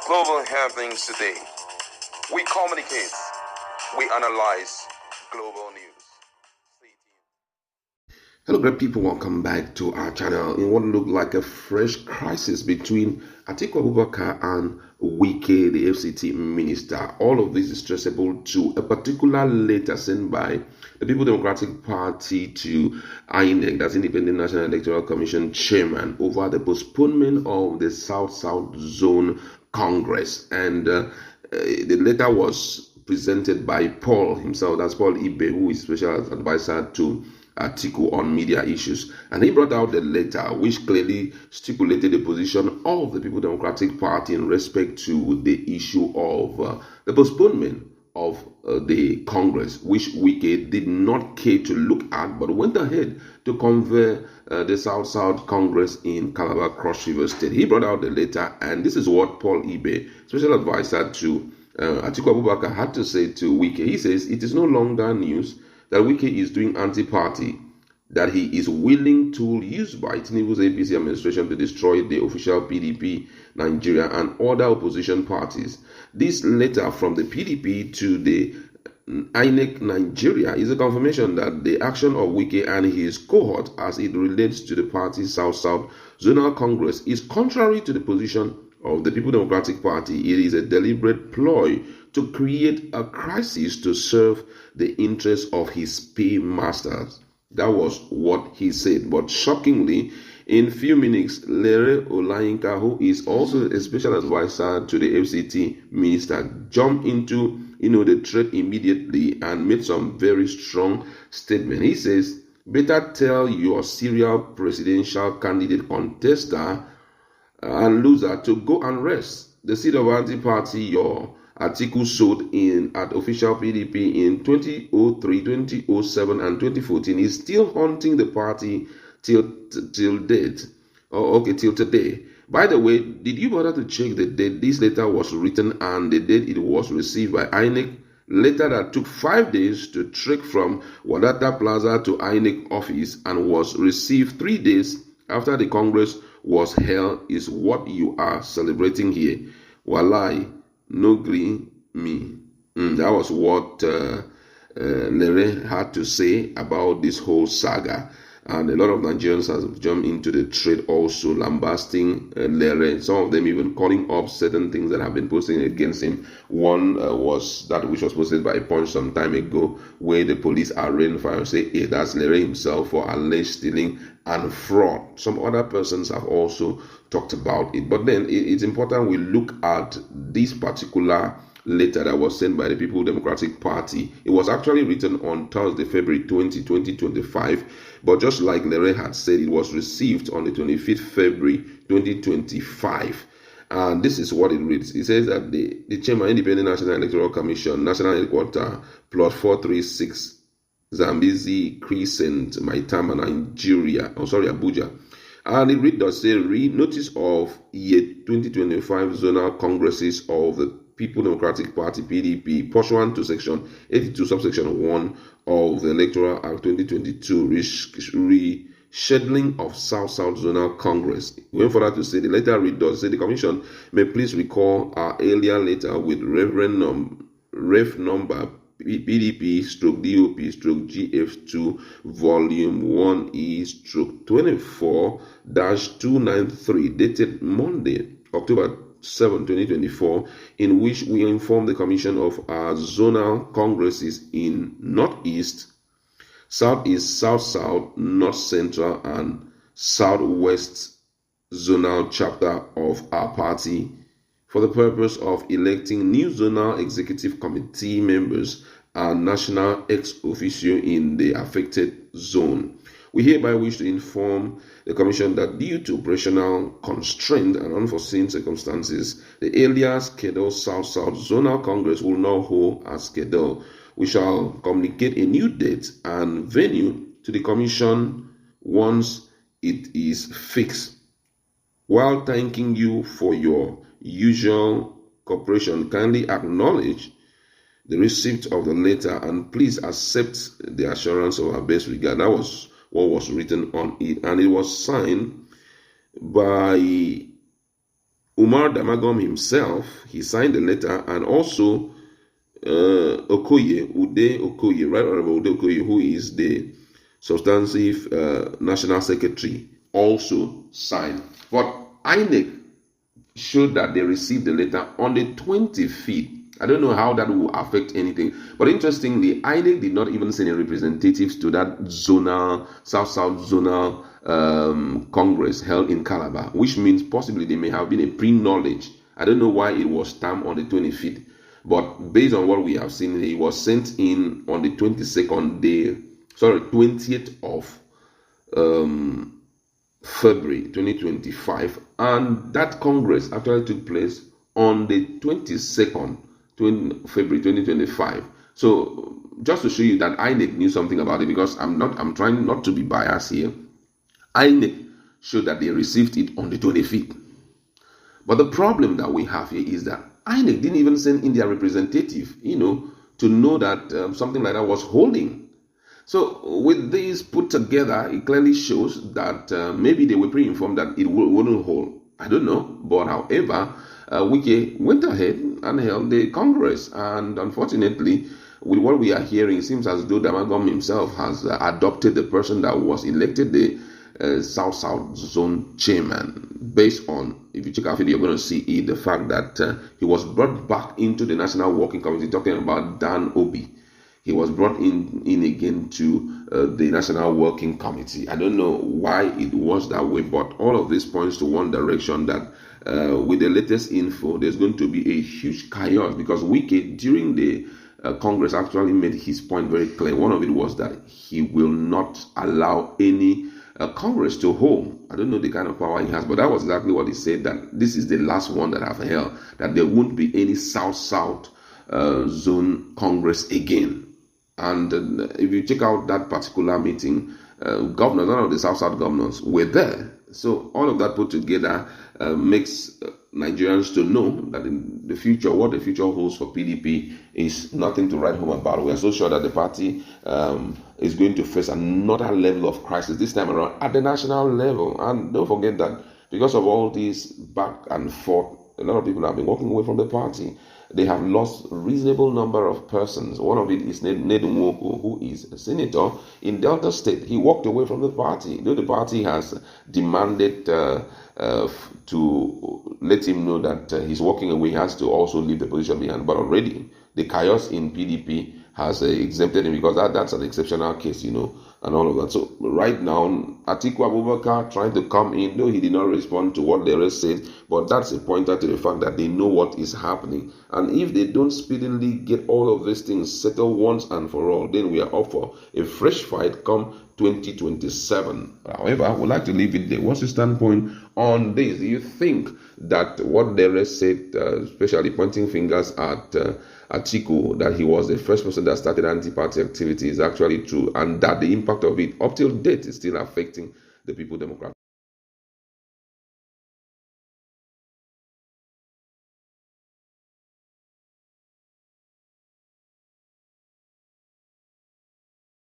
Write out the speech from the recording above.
Global happenings today. We communicate. We analyze global news. Hello, great people. Welcome back to our channel. In what looked like a fresh crisis between Atiku Abubakar and Wike, the FCT minister. All of this is traceable to a particular letter sent by the People Democratic Party to INEC, that's Independent National Electoral Commission chairman, over the postponement of the South-South Zone Congress. And the letter was presented by Paul himself, that's Paul Ibe, who is special advisor to Atiku on media issues, and he brought out the letter which clearly stipulated the position of the People Democratic Party in respect to the issue of the postponement of the Congress, which Wike did not care to look at, but went ahead to convene the South-South Congress in Calabar, Cross River State. He brought out the letter, and this is what Paul Ibe, special advisor to Atiku Abubakar, had to say to Wike. He says, "It is no longer news that Wike is doing anti-party, that he is willing tool used by Tinubu's APC administration to destroy the official PDP Nigeria and other opposition parties. This letter from the PDP to the INEC Nigeria is a confirmation that the action of Wike and his cohort as it relates to the party's South-South Zonal Congress is contrary to the position of the People Democratic Party. It is a deliberate ploy to create a crisis to serve the interests of his paymasters." That was what he said. But shockingly, in few minutes, Lere Olayinka, who is also a special advisor to the FCT minister, jumped into the thread immediately and made some very strong statement. He says, "Better tell your serial presidential candidate contester and loser to go and rest. The seed of anti-party your Atiku sowed in at official PDP in 2003, 2007, and 2014 is still haunting the party till date. Till today. By the way, did you bother to check the date this letter was written and the date it was received by INEC? Letter that took 5 days to trek from Wadata Plaza to INEC office and was received 3 days after the Congress was held is what you are celebrating here. Wahala, no gree me." That was what Lere had to say about this whole saga. And a lot of Nigerians have jumped into the trade also, lambasting Lere. Some of them even calling up certain things that have been posting against him. One was that which was posted by Punch some time ago, where the police are raining fire and say, "Hey, that's Lere himself for alleged stealing and fraud." Some other persons have also talked about it. But then it's important we look at this particular letter that was sent by the People Democratic Party. It was actually written on Thursday, February 20, 2025. But just like Lere had said, it was received on the 25th February 2025. And this is what it reads. It says that the Chairman, Independent National Electoral Commission, National Headquarters, Plot 436, Zambezi Crescent, Maitama, Nigeria. Abuja. And it read does say, read notice of year 2025 zonal congresses of the People Democratic Party PDP pursuant to section 82 subsection 1 of the Electoral Act 2022 rescheduling of South-South Zonal Congress. Going further to say, the letter read does say the Commission may please recall our earlier letter with ref number PDP/DOP/GF2 volume 1E/24-293 dated Monday, October 7, 2024, in which we inform the Commission of our zonal congresses in Northeast, Southeast, South-South, North Central, and Southwest zonal chapter of our party for the purpose of electing new zonal executive committee members and national ex officio in the affected zone. We hereby wish to inform the Commission that due to operational constraint and unforeseen circumstances, the earlier scheduled South-South Zonal Congress will not hold as scheduled. We shall communicate a new date and venue to the Commission once it is fixed. While thanking you for your usual cooperation, kindly acknowledge the receipt of the letter and please accept the assurance of our best regard. That was what was written on it, and it was signed by Umar Damagum himself, he signed the letter, and also Okoye, Ude Okoye, Right Honorable Ude Okoye, who is the substantive National Secretary, also signed. But INEC showed that they received the letter on the 25th. I don't know how that will affect anything. But interestingly, INEC did not even send any representatives to that zonal, South-South zonal Congress held in Calabar, which means possibly there may have been a pre-knowledge. I don't know why it was stamped on the 25th. But based on what we have seen, it was sent in on the 20th of February 2025, and that Congress actually took place on the 22nd February 2025. So just to show you that INEC knew something about it, because I'm trying not to be biased here. INEC showed that they received it on the 25th. But the problem that we have here is that INEC didn't even send in their representative, to know that something like that was holding. So with this put together, it clearly shows that maybe they were pre-informed that it wouldn't hold. I don't know. But however, Wike went ahead and held the Congress. And unfortunately, with what we are hearing, it seems as though Damagum himself has adopted the person that was elected the South-South Zone chairman. Based on, if you check our video, you're going to see it, the fact that he was brought back into the National Working Committee, talking about Dan Obi. He was brought in again to the National Working Committee. I don't know why it was that way, but all of this points to one direction, that with the latest info, there's going to be a huge chaos, because Wike, during the Congress, actually made his point very clear. One of it was that he will not allow any Congress to hold. I don't know the kind of power he has, but that was exactly what he said, that this is the last one that I've held, that there won't be any South-South Zone Congress again. And if you check out that particular meeting, governors, none of the South-South governors were there. So all of that put together makes Nigerians to know that in the future, what the future holds for PDP is nothing to write home about. We are so sure that the party is going to face another level of crisis this time around at the national level. And don't forget that because of all this back and forth, a lot of people have been walking away from the party. They have lost a reasonable number of persons. One of it is Ned Nwoko, who is a senator in Delta State. He walked away from the party, though the party has demanded to let him know that he's walking away. He has to also leave the position behind. But already the chaos in PDP has exempted him, because that's an exceptional case, and all of that. So right now, Atiku Abubakar trying to come in, though he did not respond to what the rest said, but that's a pointer to the fact that they know what is happening. And if they don't speedily get all of these things settled once and for all, then we are up for a fresh fight come 2027. However, I would like to leave it there. What's your standpoint on this? Do you think that what the rest said, especially pointing fingers at Atiku, that he was the first person that started anti-party activity, is actually true, and that the impact of it up till date is still affecting the People Democrat?